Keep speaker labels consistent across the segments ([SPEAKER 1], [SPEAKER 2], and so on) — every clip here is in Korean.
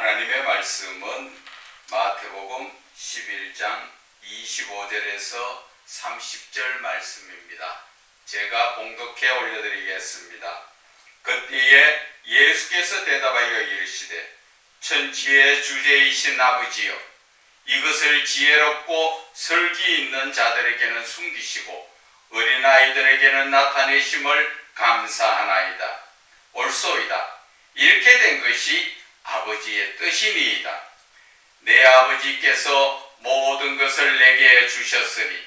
[SPEAKER 1] 하나님의 말씀은 마태복음 11장 25절에서 30절 말씀입니다. 제가 봉독해 올려드리겠습니다. 그때에 예수께서 대답하여 이르시되 천지의 주제이신 아버지여, 이것을 지혜롭고 설기 있는 자들에게는 숨기시고 어린아이들에게는 나타내심을 감사하나이다. 옳소이다. 이렇게 된 것이 아버지의 뜻이니이다. 내 아버지께서 모든 것을 내게 주셨으니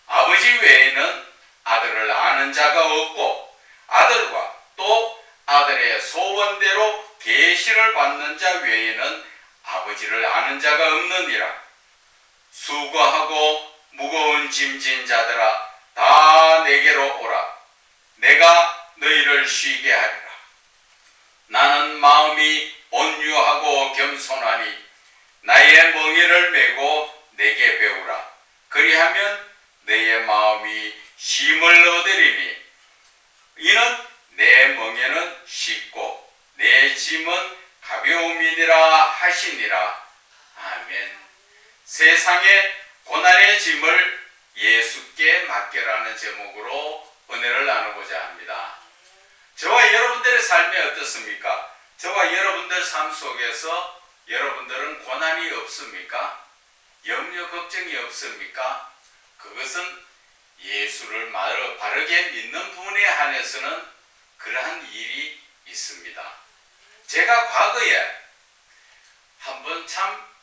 [SPEAKER 1] 아버지 외에는 아들을 아는 자가 없고 아들과 또 아들의 소원대로 계시를 받는 자 외에는 아버지를 아는 자가 없느니라. 수고하고 무거운 짐진 자들아, 다 내게로 오라. 내가 너희를 쉬게 하리라. 나는 마음이 온유하고 겸손하니 나의 멍에를 메고 내게 배우라. 그리하면 너의 마음이 쉼을 얻으리니 이는 내 멍에는 쉽고 내 짐은 가벼움이니라 하시니라. 아멘. 세상의 고난의 짐을 예수께 맡겨라는 제목으로 은혜를 나누고자 합니다. 저와 여러분들의 삶이 어떻습니까? 저와 여러분들 삶 속에서 여러분들은 고난이 없습니까? 염려 걱정이 없습니까? 그것은 예수를 바르게 믿는 분에 한해서는 그러한 일이 있습니다. 제가 과거에 한번 참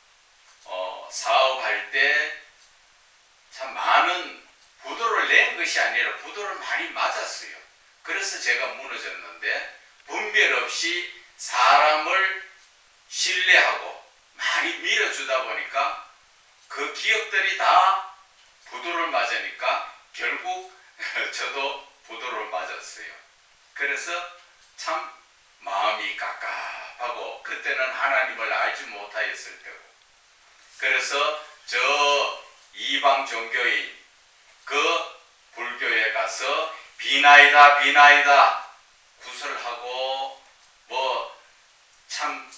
[SPEAKER 1] 사업할 때 참 많은 부도를 낸 것이 아니라 부도를 많이 맞았어요. 그래서 제가 무너졌는데 분별 없이 사람을 신뢰하고 많이 밀어주다 보니까 그 기업들이 다 부도를 맞으니까 결국 저도 부도를 맞았어요. 그래서 참 마음이 갑갑하고 그때는 하나님을 알지 못하였을 때고, 그래서 저 이방 종교인 그 불교에 가서 비나이다 비나이다 구설하고 뭐 참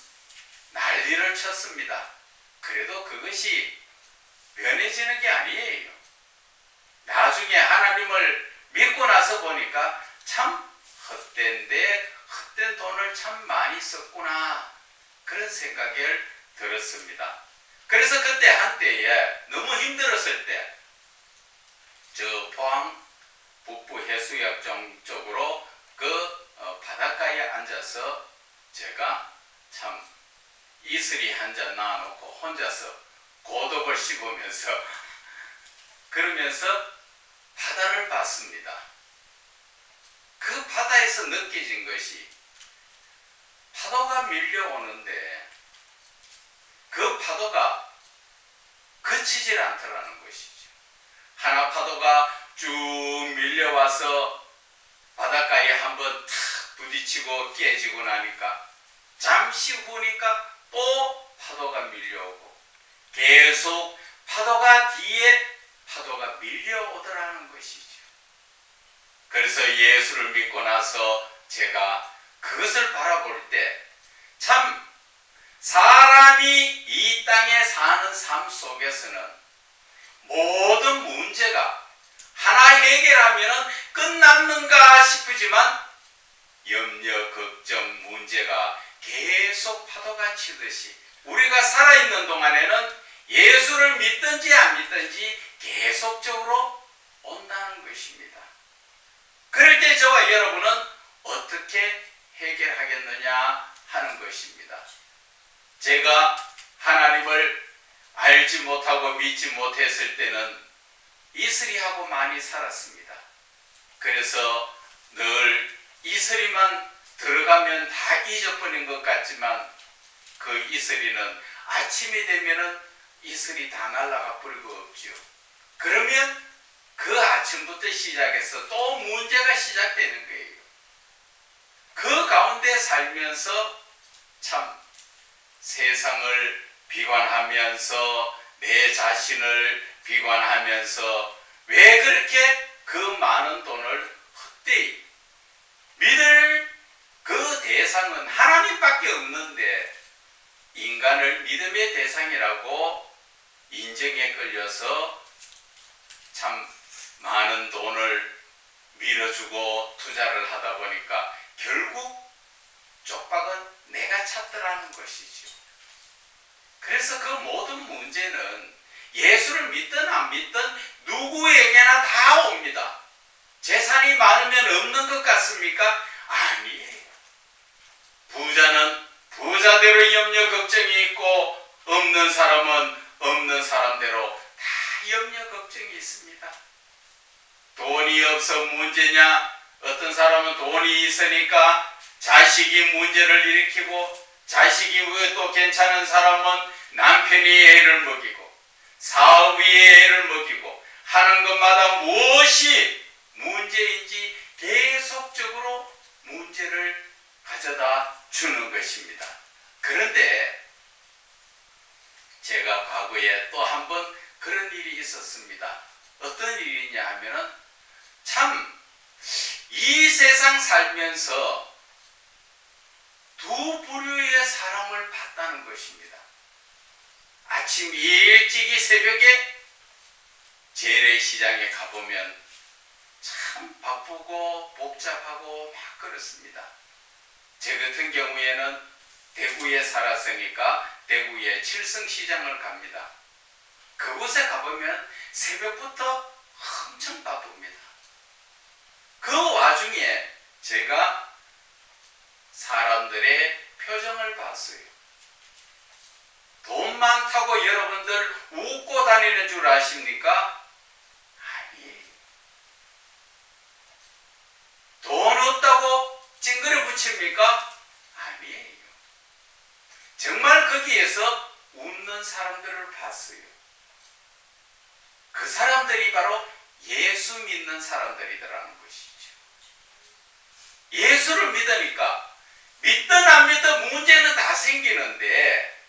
[SPEAKER 1] 난리를 쳤습니다. 그래도 그것이 변해지는 게 아니에요. 나중에 하나님을 믿고 나서 보니까 참 헛된데 헛된 돈을 참 많이 썼구나, 그런 생각이 들었습니다. 그래서 그때 한때에 너무 힘들었을 때 저 포항 북부 해수욕장 쪽으로 그 바닷가에 앉아서 제가 참 이슬이 한 잔 놔놓고 혼자서 고독을 씹으면서 그러면서 바다를 봤습니다. 그 바다에서 느껴진 것이 파도가 밀려오는데 그 파도가 그치질 않더라는 것이죠. 하나 파도가 쭉 밀려와서 바닷가에 한번 탁 부딪히고 깨지고 나니까 잠시 후니까 또 파도가 밀려오고 계속 파도가 뒤에 파도가 밀려오더라는 것이죠. 그래서 예수를 믿고 나서 제가 그것을 바라볼 때 참 사람이 이 땅에 사는 삶 속에서는 모든 문제가 하나 해결하면 끝났는가 싶으지만 염려, 걱정, 문제가 계속 파도가 치듯이 우리가 살아있는 동안에는 예수를 믿든지 안 믿든지 계속적으로 온다는 것입니다. 그럴 때 저와 여러분은 어떻게 해결하겠느냐 하는 것입니다. 제가 하나님을 알지 못하고 믿지 못했을 때는 이슬이하고 많이 살았습니다. 그래서 늘 이슬이만 들어가면 다 잊어버린 것 같지만 그 이슬이는 아침이 되면은 이슬이 다 날아가 버리고 없지요. 그러면 그 아침부터 시작해서 또 문제가 시작되는 거예요. 그 가운데 살면서 참 세상을 비관하면서 내 자신을 비관하면서 왜 그렇게 그 많은 돈을 헛되이 믿을 그 대상은 하나님밖에 없는데 인간을 믿음의 대상이라고 인정에 끌려서 참 많은 돈을 밀어주고 투자를 하다 보니까 결국 쪽박은 내가 찾더라는 것이죠. 그래서 그 모든 문제는 예수를 믿든 안 믿든 누구에게나 다 옵니다. 재산이 많으면 없는 것 같습니까? 아니에요. 부자는 부자대로 염려 걱정이 있고 없는 사람은 없는 사람대로 다 염려 걱정이 있습니다. 돈이 없어 문제냐? 어떤 사람은 돈이 있으니까 자식이 문제를 일으키고, 자식이 또 괜찮은 사람은 남편이 애를 먹이고 사업이 애를 먹이고 하는 것마다 무엇이 문제인지 계속적으로 문제를 가져다 주는 것입니다. 그런데 제가 과거에 또 한 번 그런 일이 있었습니다. 어떤 일이냐 하면은 참 이 세상 살면서 두 부류의 사람을 봤다는 것입니다. 아침 일찍이 새벽에 재래시장에 가보면 참 바쁘고 복잡하고 막 그렇습니다. 제 같은 경우에는 대구에 살았으니까 대구의 칠성시장을 갑니다. 그곳에 가보면 새벽부터 엄청 바쁩니다. 그 와중에 제가 사람들의 표정을 봤어요. 돈 많다고 여러분들 웃고 다니는 줄 아십니까? 아니에요. 돈 없다고 찡그려 붙입니까? 아니에요. 정말 거기에서 웃는 사람들을 봤어요. 그 사람들이 바로 예수 믿는 사람들이더라는 것이죠. 예수를 믿으니까 믿든 안 믿든 문제는 다 생기는데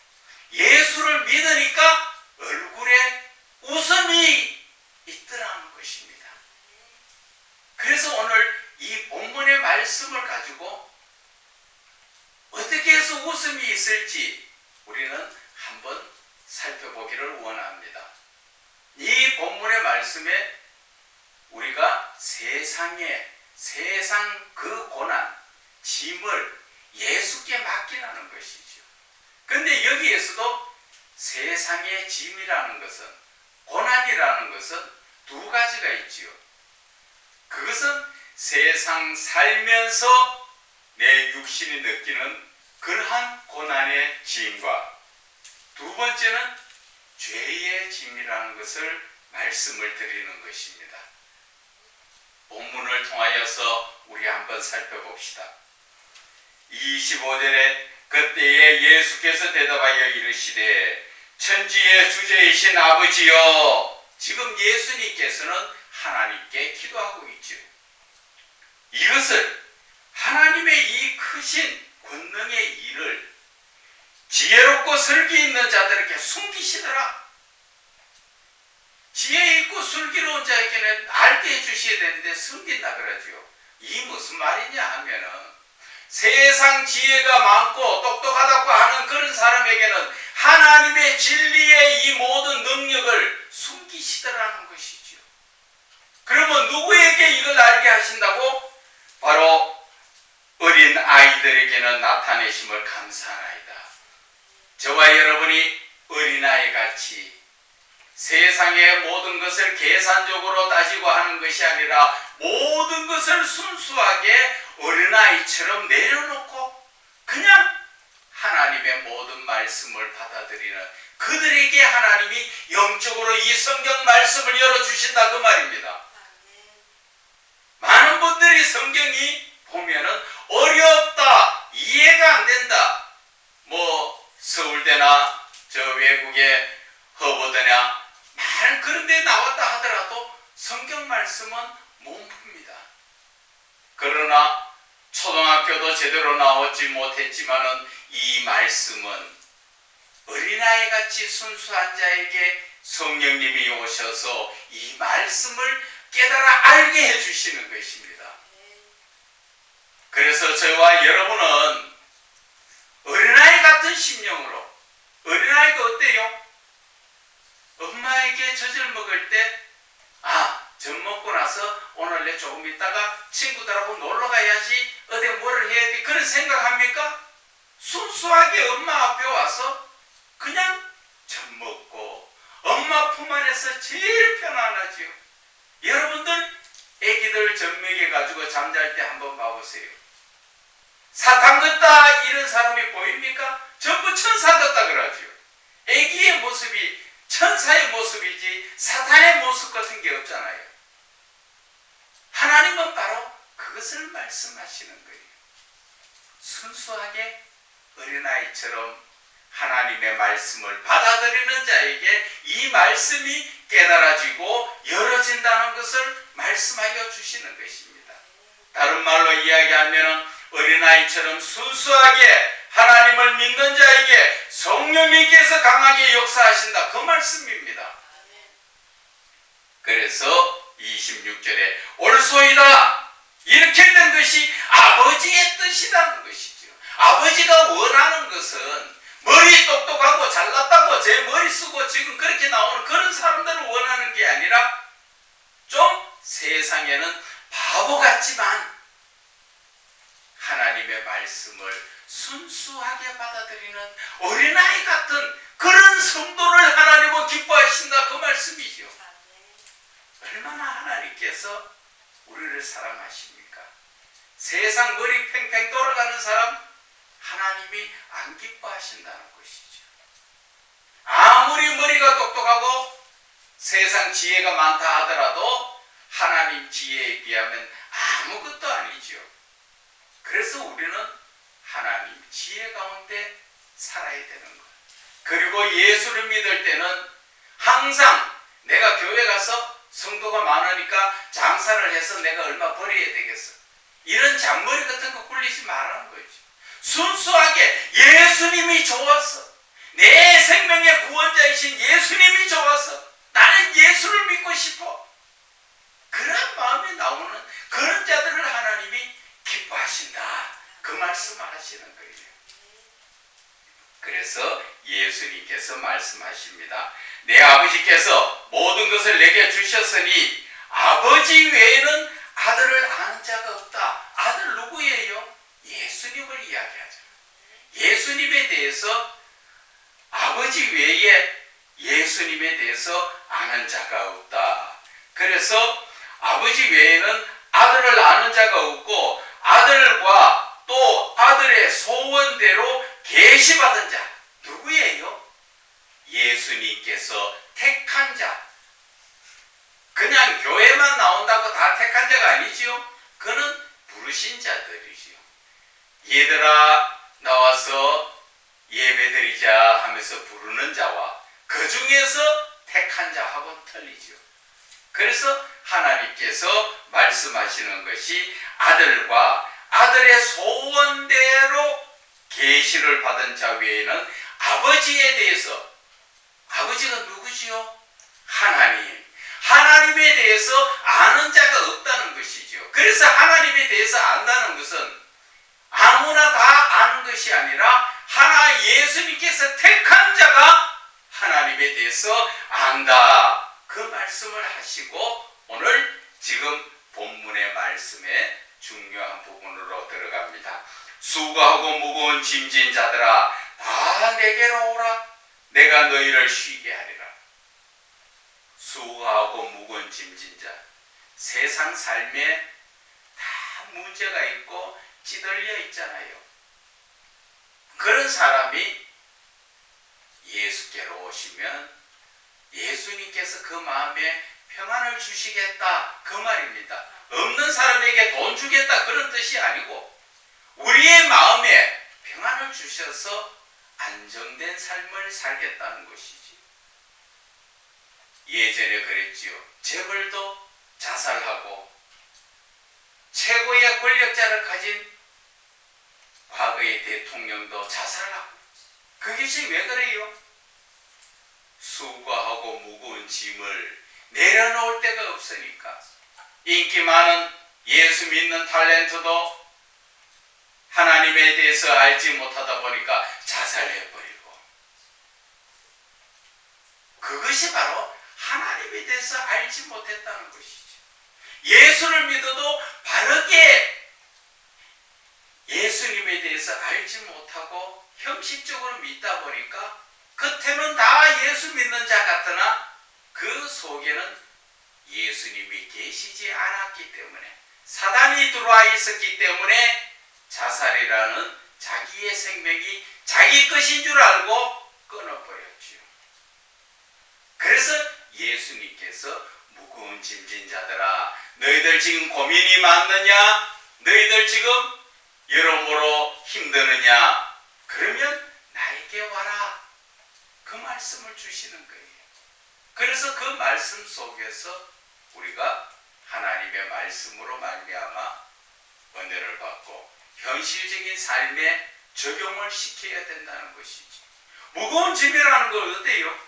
[SPEAKER 1] 예수를 믿으니까 얼굴에 웃음이 있더라는 것입니다. 그래서 오늘 이 본문의 말씀을 가지고 어떻게 해서 웃음이 있을지 우리는 한번 살펴보기를 원합니다. 이 본문의 말씀에 우리가 세상 그 고난, 짐을 예수께 맡기라는 것이죠. 근데 여기에서도 세상의 짐이라는 것은, 고난이라는 것은 두 가지가 있지요. 그것은 세상 살면서 내 육신이 느끼는 그러한 고난의 짐과 두 번째는 죄의 짐이라는 것을 말씀을 드리는 것입니다. 본문을 통하여서 우리 한번 살펴봅시다. 25절에 그때에 예수께서 대답하여 이르시되 천지의 주제이신 아버지여, 지금 예수님께서는 하나님께 기도하고 있죠. 이것을 하나님의 이 크신 권능의 일을 지혜롭고 슬기 있는 자들에게 숨기시더라. 지혜 있고 슬기로운 자에게는 알게 해주셔야 되는데 숨긴다 그러죠. 이 무슨 말이냐 하면은 세상 지혜가 많고 똑똑하다고 하는 그런 사람에게는 하나님의 진리의 이 모든 능력을 숨기시더라는 것이죠. 그러면 누구에게 이걸 알게 하신다고? 바로 어린 아이들에게는 나타내심을 감사하나이다. 저와 여러분이 어린아이 같이 세상의 모든 것을 계산적으로 따지고 하는 것이 아니라 모든 것을 순수하게 어린아이처럼 내려놓고 그냥 하나님의 모든 말씀을 받아들이는 그들에게 하나님이 영적으로 이 성경 말씀을 열어주신다 그 말입니다. 많은 분들이 성경이 보면은 어렵다, 이해가 안 된다, 뭐 서울대나 저 외국의 허버드냐 많은 그런 데 나왔다 하더라도 성경 말씀은 못 풉니다. 그러나 초등학교도 제대로 나오지 못했지만은 이 말씀은 어린아이같이 순수한 자에게 성령님이 오셔서 이 말씀을 깨달아 알게 해주시는 것입니다. 그래서 저와 여러분은 어린아이 같은 심령으로 조금 있다가 친구들하고 놀러 가야지, 어디 뭐를 해야 돼, 그런 생각합니까? 순수하게 엄마 앞에 와서 그냥 젖 먹고 엄마 품 안에서 제일 편안하지요. 여러분들 애기들 젖 먹여가지고 잠잘 때 한번 봐보세요. 사탄 같다 이런 사람이 보입니까? 전부 천사 같다 그러죠. 애기의 모습이 천사의 모습이지 사탄의 모습 같은 게 없잖아요. 하나님은 바로 그것을 말씀하시는 거예요. 순수하게 어린아이처럼 하나님의 말씀을 받아들이는 자에게 이 말씀이 깨달아지고 열어진다는 것을 말씀하여 주시는 것입니다. 다른 말로 이야기하면 어린아이처럼 순수하게 하나님을 믿는 자에게 성령님께서 강하게 역사하신다, 그 말씀입니다. 그래서 26절에 옳소이다 이렇게 된 것이 아버지의 뜻이라는 것이죠. 아버지가 원하는 것은 머리 똑똑하고 잘났다고 제 머리 쓰고 지금 그렇게 나오는 그런 사람들을 원하는 게 아니라 좀 세상에는 바보 같지만 하나님의 말씀을 순수하게 받아들이는 어린아이 같은 그런 성도를 하나님은 기뻐하신다, 그 말씀이죠. 얼마나 하나님께서 우리를 사랑하십니까? 세상 머리 팽팽 돌아가는 사람 하나님이 안 기뻐하신다는 것이죠. 아무리 머리가 똑똑하고 세상 지혜가 많다 하더라도 하나님 지혜에 비하면 아무것도 아니죠. 그래서 우리는 하나님 지혜 가운데 살아야 되는 거예요. 그리고 예수를 믿을 때는 항상 내가 교회 가서 성도가 많으니까 장사를 해서 내가 얼마 벌어야 되겠어, 이런 잔머리 같은 거 굴리지 말라는 거죠. 순수하게 예수님이 좋아서, 내 생명의 구원자이신 예수님이 좋아서 나는 예수를 믿고 싶어, 그런 마음이 나오는 그런 자들을 하나님이 기뻐하신다, 그 말씀을 하시는 거예요. 그래서 예수님께서 말씀하십니다. 내 아버지께서 모든 것을 내게 주셨으니 아버지 외에는 아들을 아는 자가 없다. 아들 누구예요? 예수님을 이야기하죠. 예수님에 대해서, 아버지 외에 예수님에 대해서 아는 자가 없다. 그래서 아버지 외에는 아들을 아는 자가 없고 아들과 또 아들의 소원대로 계시받은 자 누구예요? 예수님께서 택한 자. 그냥 교회만 나온다고 다 택한 자가 아니지요. 그는 부르신 자들이지요. 얘들아 나와서 예배드리자 하면서 부르는 자와 그 중에서 택한 자하고는 틀리지요. 그래서 하나님께서 말씀하시는 것이 아들과 아들의 소원대로 계시를 받은 자 외에는 아버지에 대해서, 아버지가 누구지요? 하나님. 하나님에 대해서 아는 자가 없다는 것이죠. 그래서 하나님에 대해서 안다는 것은 아무나 다 아는 것이 아니라 하나 예수님께서 택한 자가 하나님에 대해서 안다, 그 말씀을 하시고 오늘 지금 본문의 말씀에 중요한 부분으로 들어갑니다. 수고하고 무거운 짐진 자들아 다 내게로 오라, 내가 너희를 쉬게 하리라. 수고하고 무거운 짐진 자, 세상 삶에 다 문제가 있고 찌들려 있잖아요. 그런 사람이 예수께로 오시면 예수님께서 그 마음에 평안을 주시겠다, 그 말입니다. 없는 사람에게 돈 주겠다 그런 뜻이 아니고 우리의 마음에 평안을 주셔서 안정된 삶을 살겠다는 것이지. 예전에 그랬지요. 재벌도 자살하고 최고의 권력자를 가진 과거의 대통령도 자살하고. 그것이 왜 그래요? 수고하고 무거운 짐을 내려놓을 데가 없으니까. 인기 많은 예수 믿는 탤런트도 하나님에 대해서 알지 못하다 보니까 자살해버리고. 그것이 바로 하나님에 대해서 알지 못했다는 것이죠. 예수를 믿어도 바르게 예수님에 대해서 알지 못하고 형식적으로 믿다 보니까 겉에는 다 예수 믿는 자 같으나 그 속에는 예수님이 계시지 않았기 때문에, 사단이 들어와 있었기 때문에 자살이라는 자기의 생명이 자기 것인 줄 알고 끊어버렸지요. 그래서 예수님께서 무거운 짐진 자들아, 너희들 지금 고민이 많느냐? 너희들 지금 여러모로 힘드느냐? 그러면 나에게 와라. 그 말씀을 주시는 거예요. 그래서 그 말씀 속에서 우리가 하나님의 말씀으로 말미암아 은혜를 받고 현실적인 삶에 적용을 시켜야 된다는 것이지. 무거운 짐이라는 건 어때요?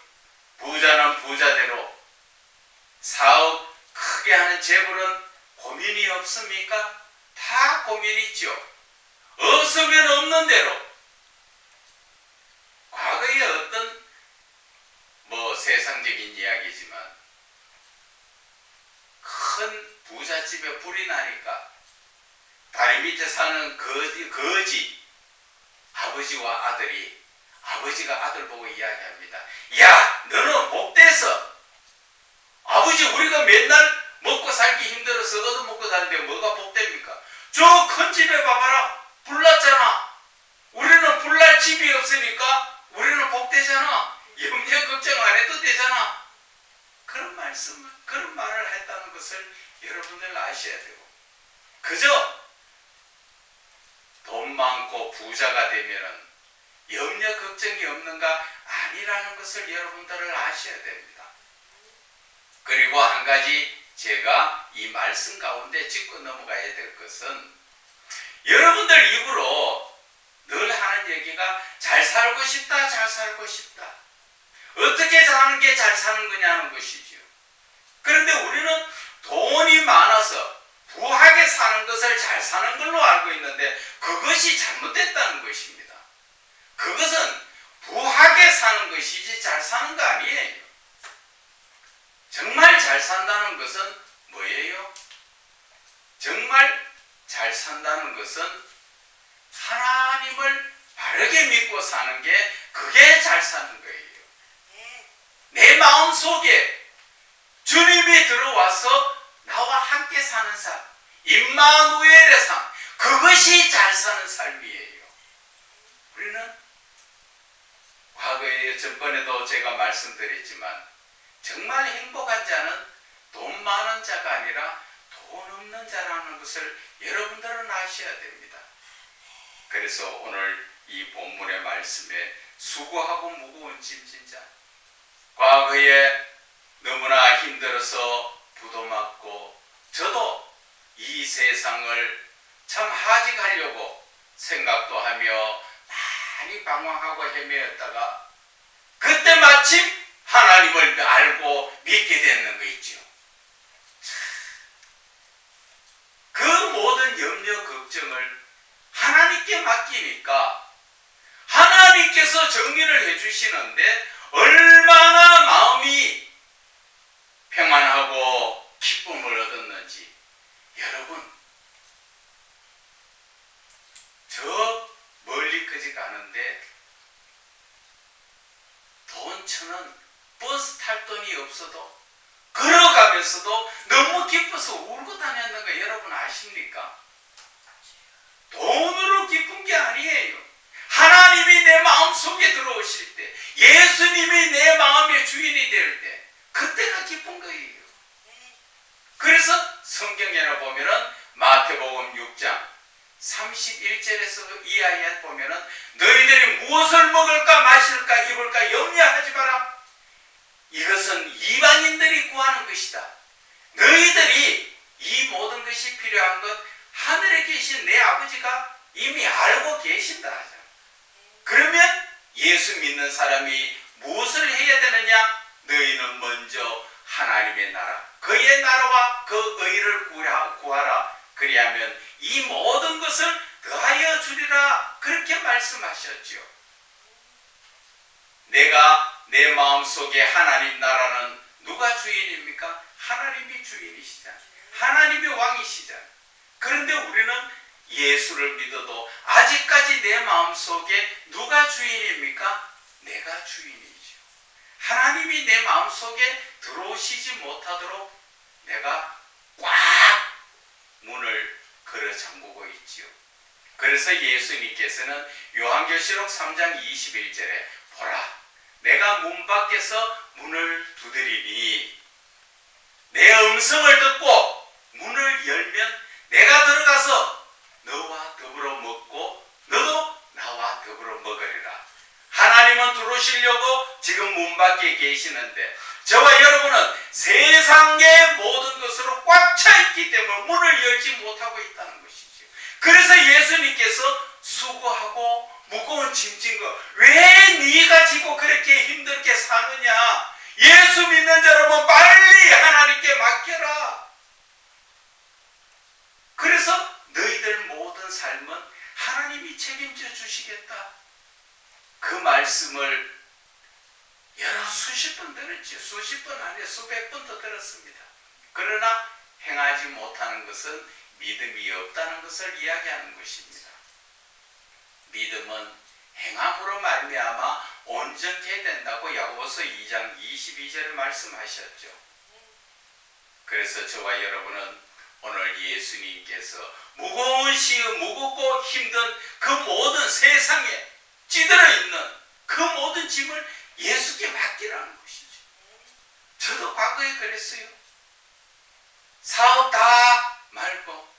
[SPEAKER 1] 부자는 부자대로, 사업 크게 하는 재벌은 고민이 없습니까? 다 고민이 있죠. 없으면 없는 대로. 과거에 어떤 세상적인 이야기지만 큰 부잣집에 불이 나니까 다리 밑에 사는 거지 아버지와 아들이, 아버지가 아들 보고 이야기합니다. 야, 너는 복돼서 아버지, 우리가 맨날 먹고 살기 힘들어서 얻어먹고 다니는데 뭐가 복됩니까? 저 큰 집에 봐봐라, 불났잖아. 우리는 불날 집이 없으니까 우리는 복되잖아. 염려 걱정 안 해도 되잖아. 그런 말을 했다는 것을 여러분들 아셔야 되고, 그저 돈 많고 부자가 되면은 염려 걱정이 없는가? 아니라는 것을 여러분들을 아셔야 됩니다. 그리고 한 가지 제가 이 말씀 가운데 짚고 넘어가야 될 것은, 여러분들 입으로 늘 하는 얘기가 잘 살고 싶다, 잘 살고 싶다. 어떻게 사는 게 잘 사는 거냐는 것이죠. 그런데 우리는 돈이 많아서 부하게 사는 것을 잘 사는 걸로 알고 있는데 그것이 잘못됐다는 것입니다. 그것은 부하게 사는 것이지 잘 사는 거 아니에요. 정말 잘 산다는 것은 뭐예요? 정말 잘 산다는 것은 하나님을 바르게 믿고 사는 게, 그게 잘 사는 거예요. 내 마음 속에 주님이 들어와서 나와 함께 사는 삶, 임마누엘의 삶, 그것이 잘 사는 삶이에요. 우리는 과거에 전번에도 제가 말씀드렸지만 정말 행복한 자는 돈 많은 자가 아니라 돈 없는 자라는 것을 여러분들은 아셔야 됩니다. 그래서 오늘 이 본문의 말씀에 수고하고 무거운 짐진 자, 과거에 너무나 힘들어서 부도 맞고 저도 이 세상을 참 하직하려고 생각도 하며 많이 방황하고 헤매었다가 그때 마침 하나님을 알고 믿게 되는 거 있죠. 그 모든 염려 걱정을 하나님께 맡기니까 하나님께서 정리를 해주시는데 얼마나 마음이 평안하고 기쁨을 얻었는지. 여러분, 저 멀리까지 가는데 돈 1,000원, 버스 탈 돈이 없어도 걸어가면서도 너무 기뻐서 울고 다녔는 거 여러분 아십니까? 돈으로 기쁜 게 아니에요. 하나님이 내 마음속에 들어오실 때, 예수님이 내 마음의 주인이 될 때, 그때가 기쁜 거예요. 그래서 성경에 보면은 마태복음 6장 31절에서 이하에 보면은 너희들이 무엇을 먹을까 마실까 입을까 염려하지 마라. 이것은 이방인들이 구하는 것이다. 너희들이 이 모든 것이 필요한 것 하늘에 계신 내 아버지가 이미 알고 계신다 하잖아. 그러면 예수 믿는 사람이 무엇을 해야 되느냐? 너희는 먼저 하나님의 나라, 그의 나라와 그 의를 구하라. 그리하면 이 모든 것을 더하여 주리라. 그렇게 말씀하셨죠. 내가 내 마음속에 하나님 나라는 누가 주인입니까? 하나님이 주인이시잖아요. 하나님이 왕이시잖아요. 그런데 우리는 예수를 믿어도 아직까지 내 마음속에 누가 주인입니까? 내가 주인이죠. 하나님이 내 마음속에 들어오시지 못하도록 내가 꽉 문을 걸어 잠그고 있지요. 그래서 예수님께서는 요한계시록 3장 21절에 보라, 내가 문 밖에서 문을 두드리니 내 음성을 듣고 문을 열면 내가 들어가서 너와 더불어 먹고 너도 나와 더불어 먹으리라. 하나님은 들어오시려고 지금 문 밖에 계시는데 저와 여러분은 세상의 모든 것으로 꽉 차 있기 때문에 문을 열지 못하고 있다는 것이죠. 그래서 예수님께서 수고하고 무거운 짐진 거 왜 네가 지고 그렇게 힘들게 사느냐? 예수 믿는 자 여러분, 빨리 하나님께 맡겨라. 그래서 너희들 모든 삶은 하나님이 책임져 주시겠다. 그 말씀을 수십 번 들었죠. 수십 번 아니라 수백 번도 들었습니다. 그러나 행하지 못하는 것은 믿음이 없다는 것을 이야기하는 것입니다. 믿음은 행함으로 말미암아 온전케 된다고 야고보서 2장 22절에 말씀하셨죠. 그래서 저와 여러분은 오늘 예수님께서 무겁고 힘든 그 모든 세상에 찌들어 있는 그 모든 짐을 예수께 맡기라는 것이죠. 저도 과거에 그랬어요. 사업 다 말고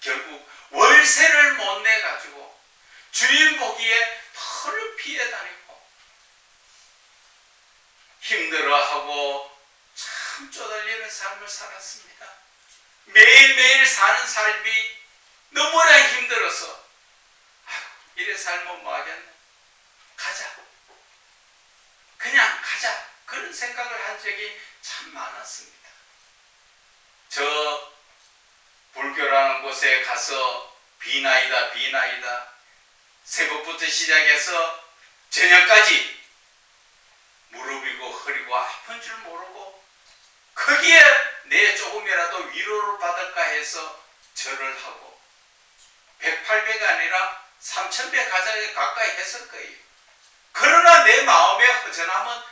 [SPEAKER 1] 결국 월세를 못 내가지고 주인 보기에 털을 피해 다니고 힘들어하고 참 쪼달리는 삶을 살았습니다. 매일매일 사는 삶이 너무나 힘들어서 이래 살면 뭐하겠네, 가자, 그냥 가자, 그런 생각을 한 적이 참 많았습니다. 저 불교라는 곳에 가서 비나이다 새벽부터 시작해서 저녁까지 무릎이고 허리고 아픈 줄 모르고 거기에 내 조금이라도 위로를 받을까 해서 절을 하고 108배가 아니라 3000배 가까이 했을 거예요. 그러나 내 마음의 허전함은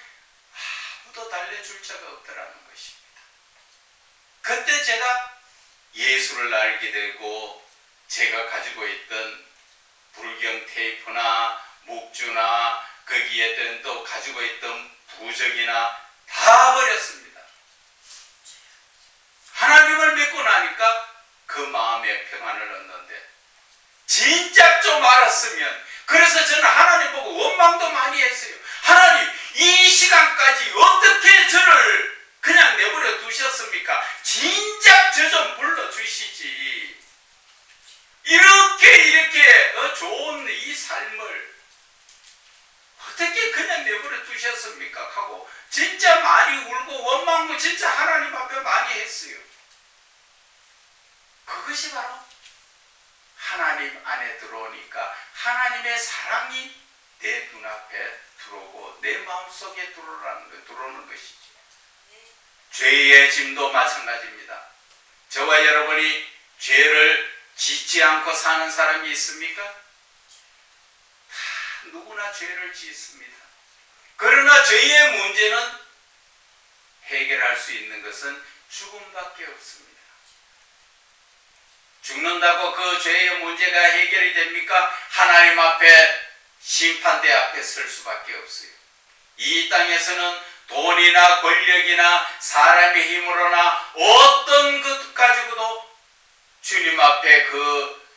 [SPEAKER 1] 아무도 달래줄 자가 없더라는 것입니다. 그때 제가 예수를 알게 되고 제가 가지고 있던 불경 테이프나 묵주나 거기에 또 가지고 있던 부적이나 다 버렸습니다. 하나님을 믿고 나니까 그 마음의 평안을 얻는데 진작 좀 알았으면, 그래서 저는 하나님 보고 원망도 많이 했어요. 하나님, 이 시간까지 어떻게 저를 그냥 내버려 두셨습니까? 진작 저 좀 불러주시지. 이렇게 좋은 이 삶을 어떻게 그냥 내버려 두셨습니까? 하고 진짜 많이 울고 원망도 진짜 하나님 앞에 많이 했어요. 그것이 바로 하나님 안에 들어오니까 하나님의 사랑이 내 눈앞에 들어오고 내 마음속에 들어오는 것이죠. 죄의 짐도 마찬가지입니다. 저와 여러분이 죄를 짓지 않고 사는 사람이 있습니까? 다 누구나 죄를 짓습니다. 그러나 죄의 문제는 해결할 수 있는 것은 죽음밖에 없습니다. 죽는다고 그 죄의 문제가 해결이 됩니까? 하나님 앞에, 심판대 앞에 설 수밖에 없어요. 이 땅에서는 돈이나 권력이나 사람의 힘으로나 어떤 것 가지고도 주님 앞에 그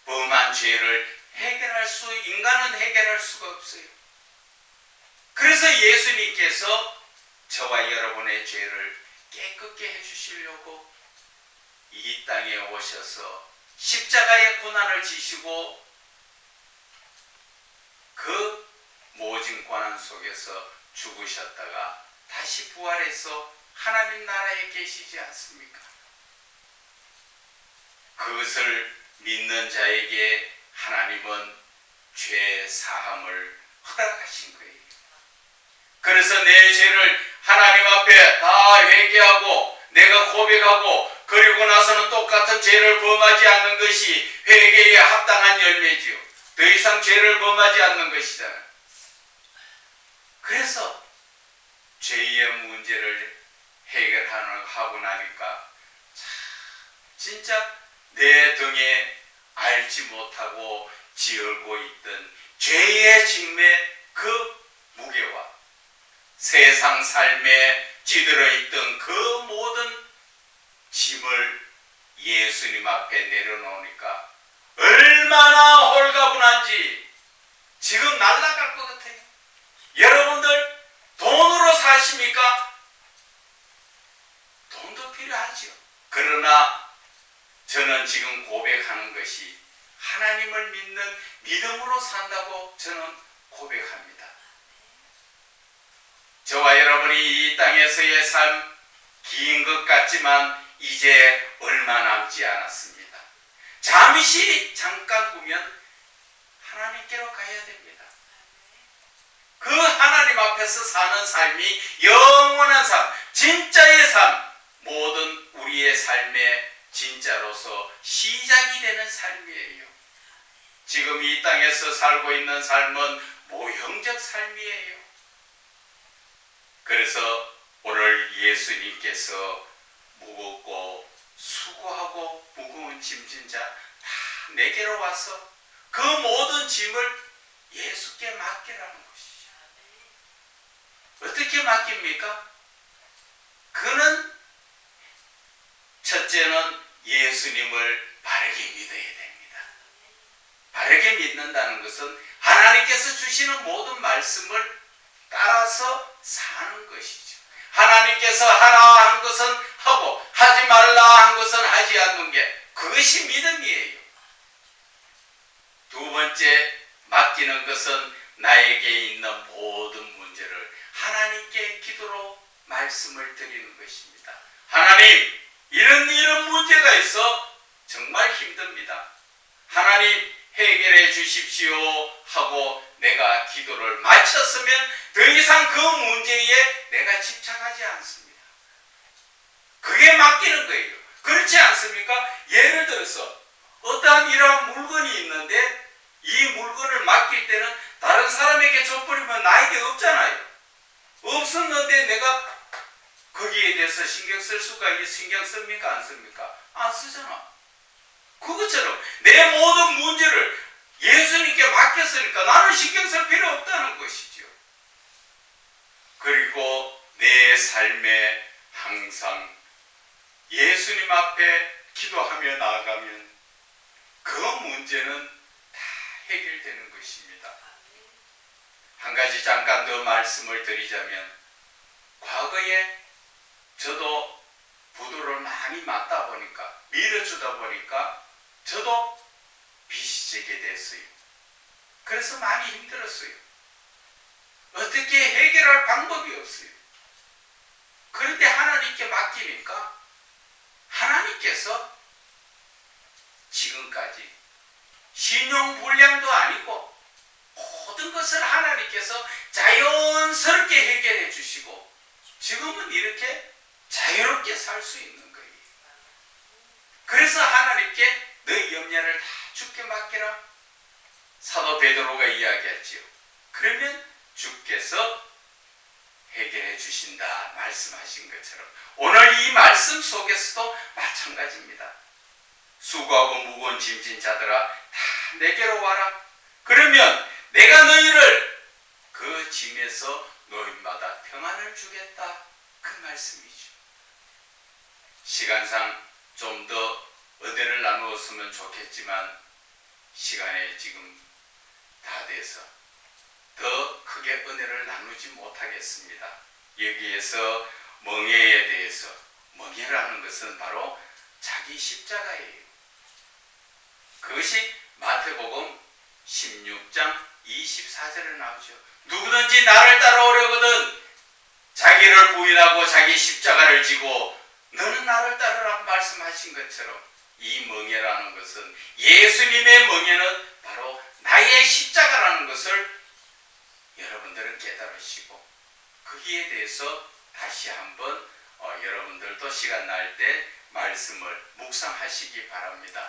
[SPEAKER 1] 범한 죄를 인간은 해결할 수가 없어요. 그래서 예수님께서 저와 여러분의 죄를 깨끗게 해주시려고 이 땅에 오셔서 십자가의 고난을 지시고 그 모진 고난 속에서 죽으셨다가 다시 부활해서 하나님 나라에 계시지 않습니까? 그것을 믿는 자에게 하나님은 죄 사함을 허락하신 거예요. 그래서 내 죄를 하나님 앞에 다 회개하고 내가 고백하고 그리고 나서는 똑같은 죄를 범하지 않는 것이 회개에 합당한 열매지요. 더 이상 죄를 범하지 않는 것이잖아요. 그래서 죄의 문제를 해결하고 나니까 진짜 내 등에 알지 못하고 지을고 있던 죄의 짐의 그 무게와 세상 삶에 찌들어 있던 그 모든 짐을 예수님 앞에 내려놓으니까 얼마나 홀가분한지 지금 날아갈 것 같아요. 여러분들 돈으로 사십니까? 돈도 필요하죠. 그러나 저는 지금 고백하는 것이 하나님을 믿는 믿음으로 산다고 저는 고백합니다. 저와 여러분이 이 땅에서의 삶 긴 것 같지만 이제 얼마 남지 않았습니다. 잠시 잠깐 보면 하나님께로 가야 됩니다. 그 하나님 앞에서 사는 삶이 영원한 삶, 진짜의 삶, 모든 우리의 삶의 진짜로서 시작이 되는 삶이에요. 지금 이 땅에서 살고 있는 삶은 모형적 삶이에요. 그래서 오늘 예수님께서 무겁고 수고하고 무거운 짐진 자 다 내게로 와서 그 모든 짐을 예수께 맡기라는 것이죠. 어떻게 맡깁니까? 그는 첫째는 예수님을 바르게 믿어야 됩니다. 바르게 믿는다는 것은 하나님께서 주시는 모든 말씀을 따라서 사는 것이죠. 하나님께서 하라 한 것은 하고 하지 말라 한 것은 하지 않는 게 그것이 믿음이에요. 두 번째 맡기는 것은 나에게 있는 모든 문제를 하나님께 기도로 말씀을 드리는 것입니다. 하나님, 이런 문제가 있어 정말 힘듭니다. 하나님 해결해 주십시오 하고 내가 기도를 마쳤으면 더 이상 그 문제에 내가 집착하지 않습니다. 그게 맡기는 거예요. 그렇지 않습니까? 예를 들어서 어떠한 이러한 물건이 있는데 이 물건을 맡길 때는 다른 사람에게 줘버리면 나에게 없잖아요. 없었는데 내가 거기에 대해서 신경 쓸 수가 있게 신경 씁니까? 안 씁니까? 안 쓰잖아. 그것처럼 내 모든 문제를 예수님께 맡겼으니까 나는 신경 쓸 필요 없다는 것이죠. 그리고 내 삶에 항상 예수님 앞에 기도하며 나아가면 그 문제는 다 해결되는 것입니다. 한 가지 잠깐 더 말씀을 드리자면 과거에 저도 부도를 많이 맞다 보니까 밀어주다 보니까 저도 빚이 지게 됐어요. 그래서 많이 힘들었어요. 어떻게 해결할 방법이 없어요. 그런데 하나님께 맡기니까 하나님께서 지금까지 신용불량도 아니고 모든 것을 하나님께서 자연스럽게 해결해 주시고 지금은 이렇게 자유롭게 살 수 있는 거예요. 그래서 하나님께 너희 염려를 다 주께 맡기라. 사도 베드로가 이야기했지요. 그러면 주께서 해결해 주신다 말씀하신 것처럼 오늘 이 말씀 속에서도 마찬가지입니다. 수고하고 무거운 짐진 자들아 다 내게로 와라. 그러면 내가 너희를 그 짐에서 너희마다 평안을 주겠다. 그 말씀이죠. 시간상 좀 더 은혜를 나누었으면 좋겠지만 시간이 지금 다 돼서 더 크게 은혜를 나누지 못하겠습니다. 여기에서 멍에에 대해서 멍에라는 것은 바로 자기 십자가예요. 그것이 마태복음 16장 24절에 나오죠. 누구든지 나를 따라오려거든 자기를 부인하고 자기 십자가를 지고 너는 나를 따르라고 말씀하신 것처럼 이 멍에라는 것은 예수님의 멍에는 바로 나의 십자가라는 것을 여러분들은 깨달으시고 거기에 대해서 다시 한번 여러분들도 시간 날 때 말씀을 묵상하시기 바랍니다.